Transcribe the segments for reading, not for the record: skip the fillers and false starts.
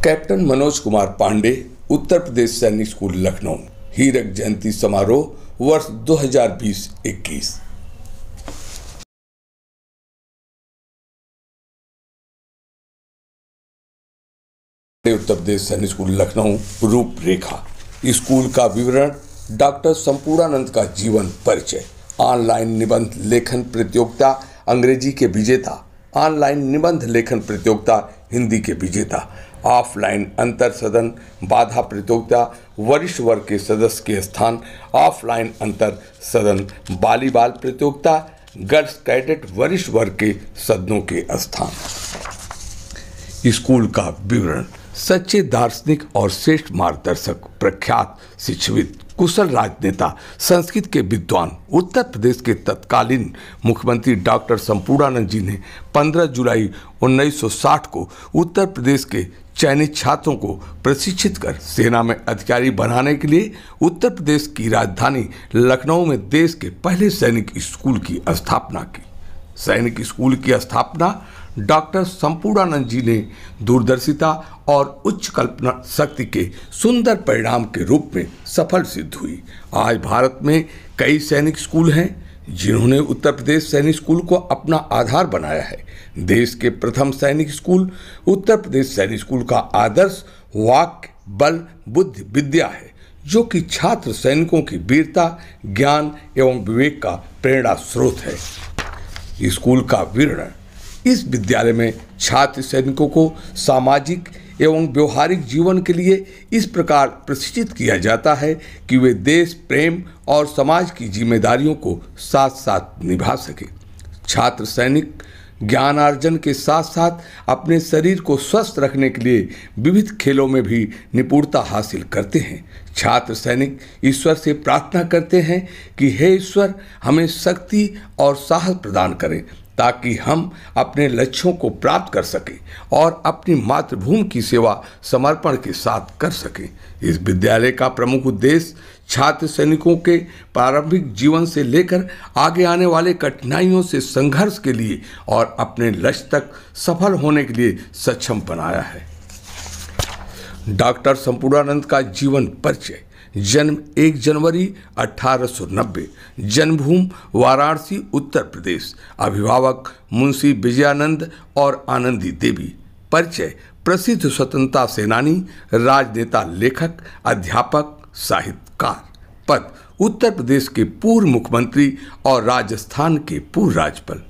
Captain Manoj Kumar Pandey, Uttar Pradesh सैनिक school Lucknow, हीरक जयंती समारोह वर्ष 2020-21। उत्तर प्रदेश सैनिक स्कूल लखनऊ रूपरेखा। स्कूल का विवरण। डॉक्टर संपूर्णानंद का जीवन परिचय। ऑनलाइन निबंध लेखन प्रतियोगिता अंग्रेजी के विजेता। ऑनलाइन निबंध लेखन प्रतियोगिता हिंदी के विजेता। ऑफलाइन अंतर सदन बाधा प्रतियोगिता वरिष्ठ वर्ग के सदस्य के स्थान। ऑफलाइन अंतर सदन वॉलीबॉल प्रतियोगिता गर्ल्स कैडेट वरिष्ठ वर्ग के सदनों के स्थान। स्कूल का विवरण। सच्चे दार्शनिक और श्रेष्ठ मार्गदर्शक, प्रख्यात शिक्षाविद, कुशल राजनेता, संस्कृत के विद्वान, उत्तर प्रदेश के तत्कालीन मुख्यमंत्री डॉक्टर संपूर्णानंद जी ने 15 जुलाई 1960 को उत्तर प्रदेश के चयनित छात्रों को प्रशिक्षित कर सेना में अधिकारी बनाने के लिए उत्तर प्रदेश की राजधानी लखनऊ में देश के पहले सैनिक स्कूल की स्थापना की। सैनिक स्कूल की स्थापना डॉक्टर संपूर्णानंद जी ने दूरदर्शिता और उच्च कल्पना शक्ति के सुंदर परिणाम के रूप में सफल सिद्ध हुई। आज भारत में कई सैनिक स्कूल हैं जिन्होंने उत्तर प्रदेश सैनिक स्कूल को अपना आधार बनाया है। देश के प्रथम सैनिक स्कूल उत्तर प्रदेश सैनिक स्कूल का आदर्श वाक्य, बल, बुद्धि, विद्या है, जो कि छात्र सैनिकों की वीरता, ज्ञान एवं विवेक का प्रेरणा स्रोत है। स्कूल का विवरण। इस विद्यालय में छात्र सैनिकों को सामाजिक एवं व्यवहारिक जीवन के लिए इस प्रकार प्रशिक्षित किया जाता है कि वे देश प्रेम और समाज की जिम्मेदारियों को साथ साथ निभा सके। छात्र सैनिक ज्ञानार्जन के साथ साथ अपने शरीर को स्वस्थ रखने के लिए विविध खेलों में भी निपुणता हासिल करते हैं। छात्र सैनिक ईश्वर से प्रार्थना करते हैं कि हे ईश्वर, हमें शक्ति और साहस प्रदान करें ताकि हम अपने लक्ष्यों को प्राप्त कर सकें और अपनी मातृभूमि की सेवा समर्पण के साथ कर सकें। इस विद्यालय का प्रमुख उद्देश्य छात्र सैनिकों के प्रारंभिक जीवन से लेकर आगे आने वाले कठिनाइयों से संघर्ष के लिए और अपने लक्ष्य तक सफल होने के लिए सक्षम बनाया है। डॉक्टर संपूर्णानंद का जीवन परिचय। जन्म 1 जनवरी 1890, जन्मभूमि वाराणसी उत्तर प्रदेश। अभिभावक मुंशी विजयानंद और आनंदी देवी। परिचय। प्रसिद्ध स्वतंत्रता सेनानी, राजनेता, लेखक, अध्यापक, साहित्यकार। पद। उत्तर प्रदेश के पूर्व मुख्यमंत्री और राजस्थान के पूर्व राज्यपाल।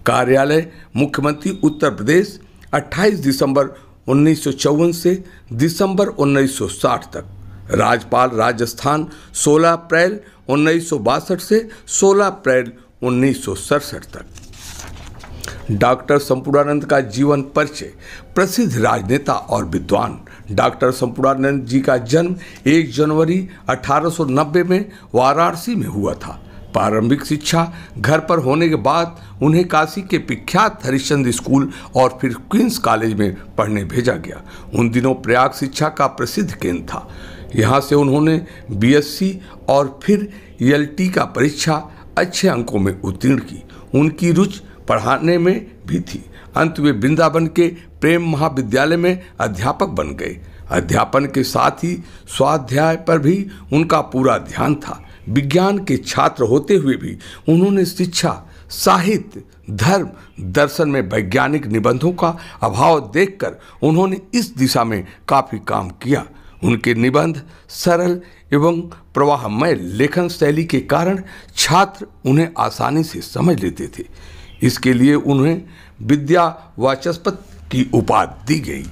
कार्यालय मुख्यमंत्री उत्तर प्रदेश 28 दिसंबर 1954 से दिसंबर 1960 तक। राज्यपाल राजस्थान 16 अप्रैल 1962 से 16 अप्रैल 1967 तक। डॉक्टर संपूर्णानंद का जीवन परिचय। प्रसिद्ध राजनेता और विद्वान। डॉक्टर संपूर्णानंद जी का जन्म 1 जनवरी 1890 में वाराणसी में हुआ था। प्रारंभिक शिक्षा घर पर होने के बाद उन्हें काशी के विख्यात हरिश्चंद्र स्कूल और फिर क्वींस कॉलेज में पढ़ने भेजा गया। उन दिनों प्रयाग शिक्षा का प्रसिद्ध केंद्र था। यहाँ से उन्होंने बीएससी और फिर एलटी का परीक्षा अच्छे अंकों में उत्तीर्ण की। उनकी रुचि पढ़ाने में भी थी। अंत में वृंदावन के प्रेम महाविद्यालय में अध्यापक बन गए। अध्यापन के साथ ही स्वाध्याय पर भी उनका पूरा ध्यान था। विज्ञान के छात्र होते हुए भी उन्होंने शिक्षा, साहित्य, धर्म, दर्शन में वैज्ञानिक निबंधों का अभाव देखकर उन्होंने इस दिशा में काफ़ी काम किया। उनके निबंध सरल एवं प्रवाहमय लेखन शैली के कारण छात्र उन्हें आसानी से समझ लेते थे। इसके लिए उन्हें विद्या वाचस्पति की उपाधि दी गई।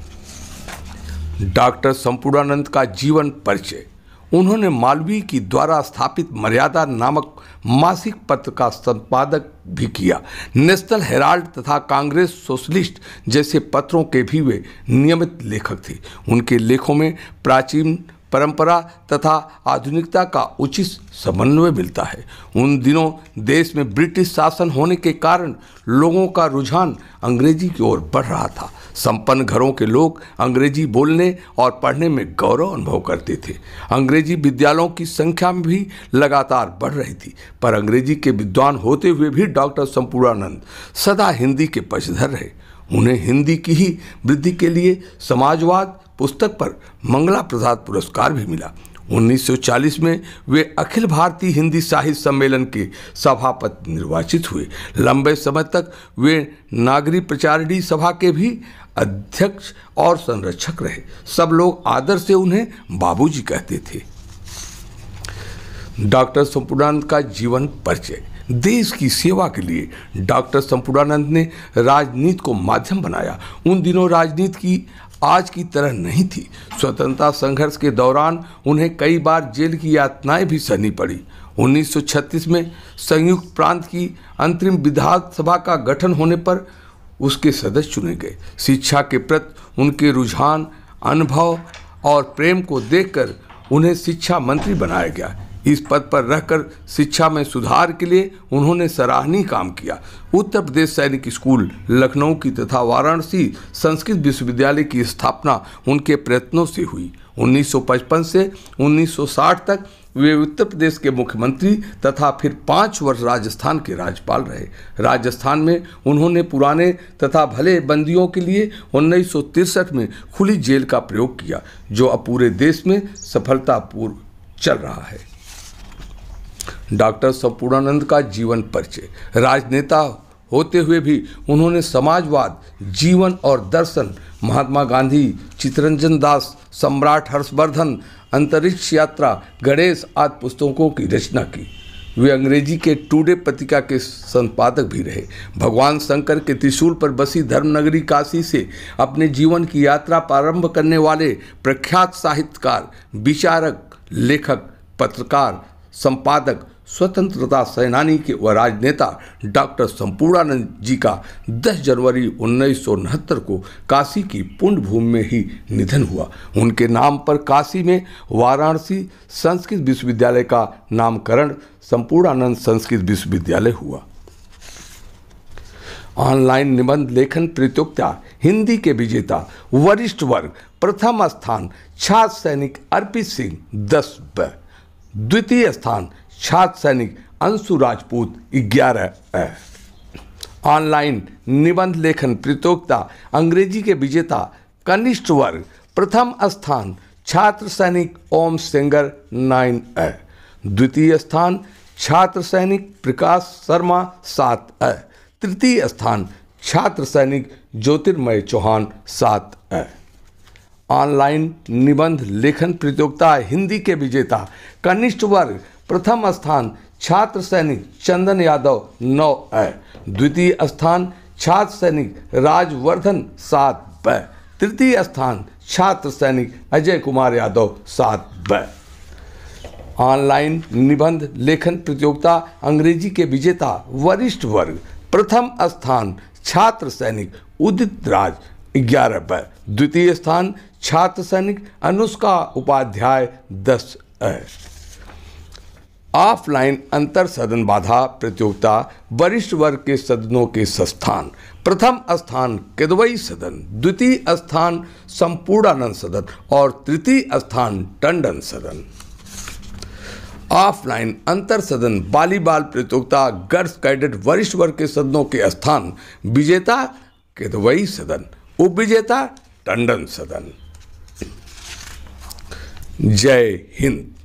डॉक्टर संपूर्णानंद का जीवन परिचय। उन्होंने मालवीय की द्वारा स्थापित मर्यादा नामक मासिक पत्र का संपादक भी किया। नेशनल हेराल्ड तथा कांग्रेस सोशलिस्ट जैसे पत्रों के भी वे नियमित लेखक थे। उनके लेखों में प्राचीन परंपरा तथा आधुनिकता का उचित समन्वय मिलता है। उन दिनों देश में ब्रिटिश शासन होने के कारण लोगों का रुझान अंग्रेजी की ओर बढ़ रहा था। संपन्न घरों के लोग अंग्रेजी बोलने और पढ़ने में गौरव अनुभव करते थे। अंग्रेजी विद्यालयों की संख्या में भी लगातार बढ़ रही थी, पर अंग्रेजी के विद्वान होते हुए भी डॉक्टर संपूर्णानंद सदा हिंदी के पक्षधर रहे। उन्हें हिंदी की ही वृद्धि के लिए समाजवाद पुस्तक पर मंगला प्रसाद पुरस्कार भी मिला। 1940 में वे अखिल भारतीय हिंदी साहित्य सम्मेलन के सभापति निर्वाचित हुए। लंबे समय तक वे नागरी प्रचारिणी सभा के भी अध्यक्ष और संरक्षक रहे। सब लोग आदर से उन्हें बाबूजी कहते थे। डॉक्टर संपूर्णानंद का जीवन परिचय। देश की सेवा के लिए डॉक्टर संपूर्णानंद ने राजनीति को माध्यम बनाया। उन दिनों राजनीति की आज की तरह नहीं थी। स्वतंत्रता संघर्ष के दौरान उन्हें कई बार जेल की यातनाएं भी सहनी पड़ी। 1936 में संयुक्त प्रांत की अंतरिम विधानसभा का गठन होने पर उसके सदस्य चुने गए। शिक्षा के प्रति उनके रुझान, अनुभव और प्रेम को देखकर उन्हें शिक्षा मंत्री बनाया गया। इस पद पर रहकर शिक्षा में सुधार के लिए उन्होंने सराहनीय काम किया। उत्तर प्रदेश सैनिक स्कूल लखनऊ की तथा वाराणसी संस्कृत विश्वविद्यालय की स्थापना उनके प्रयत्नों से हुई। 1955 से 1960 तक वे उत्तर प्रदेश के मुख्यमंत्री तथा फिर 5 वर्ष राजस्थान के राज्यपाल रहे। राजस्थान में उन्होंने पुराने तथा भले बंदियों के लिए 1963 में खुली जेल का प्रयोग किया, जो अब पूरे देश में सफलतापूर्व चल रहा है। डॉक्टर संपूर्णानंद का जीवन परिचय। राजनेता होते हुए भी उन्होंने समाजवाद, जीवन और दर्शन, महात्मा गांधी, चित्तरंजन दास, सम्राट हर्षवर्धन, अंतरिक्ष यात्रा, गणेश आदि पुस्तकों की रचना की। वे अंग्रेजी के टुडे पत्रिका के संपादक भी रहे। भगवान शंकर के त्रिशूल पर बसी धर्मनगरी काशी से अपने जीवन की यात्रा प्रारंभ करने वाले प्रख्यात साहित्यकार, विचारक, लेखक, पत्रकार, संपादक, स्वतंत्रता सेनानी के व राजनेता डॉक्टर संपूर्णानंद जी का 10 जनवरी 1969 को काशी की पुण्य भूमि में ही निधन हुआ। उनके नाम पर काशी में वाराणसी संस्कृत विश्वविद्यालय का नामकरण संपूर्णानंद संस्कृत विश्वविद्यालय हुआ। ऑनलाइन निबंध लेखन प्रतियोगिता हिंदी के विजेता वरिष्ठ वर्ग प्रथम स्थान छात्र सैनिक अर्पित सिंह 10 द्वितीय स्थान छात्र सैनिक अंशु राजपूत 11। ऑनलाइन निबंध लेखन प्रतियोगिता अंग्रेजी के विजेता कनिष्ठ वर्ग प्रथम स्थान छात्र सैनिक ओम सिंगर 9। द्वितीय स्थान छात्र सैनिक प्रकाश शर्मा 7। तृतीय स्थान छात्र सैनिक ज्योतिर्मय चौहान 7। ऑनलाइन निबंध लेखन प्रतियोगिता हिंदी के विजेता कनिष्ठ वर्ग प्रथम स्थान छात्र सैनिक चंदन यादव 9। द्वितीय स्थान छात्र सैनिक राजवर्धन 7। तृतीय स्थान छात्र सैनिक अजय कुमार यादव 7। ऑनलाइन निबंध लेखन प्रतियोगिता अंग्रेजी के विजेता वरिष्ठ वर्ग प्रथम स्थान छात्र सैनिक उदित राज 11। द्वितीय स्थान छात्र सैनिक अनुष्का उपाध्याय 10। ऑफलाइन अंतर सदन बाधा प्रतियोगिता वरिष्ठ वर्ग के सदनों के स्थान प्रथम स्थान किदवई सदन, द्वितीय स्थान संपूर्णानंद सदन और तृतीय स्थान टंडन सदन। ऑफलाइन अंतर सदन वॉलीबॉल प्रतियोगिता गर्ल्स कैडेट वरिष्ठ वर्ग के सदनों के स्थान विजेता किदवई सदन, उपविजेता टंडन सदन। जय हिंद।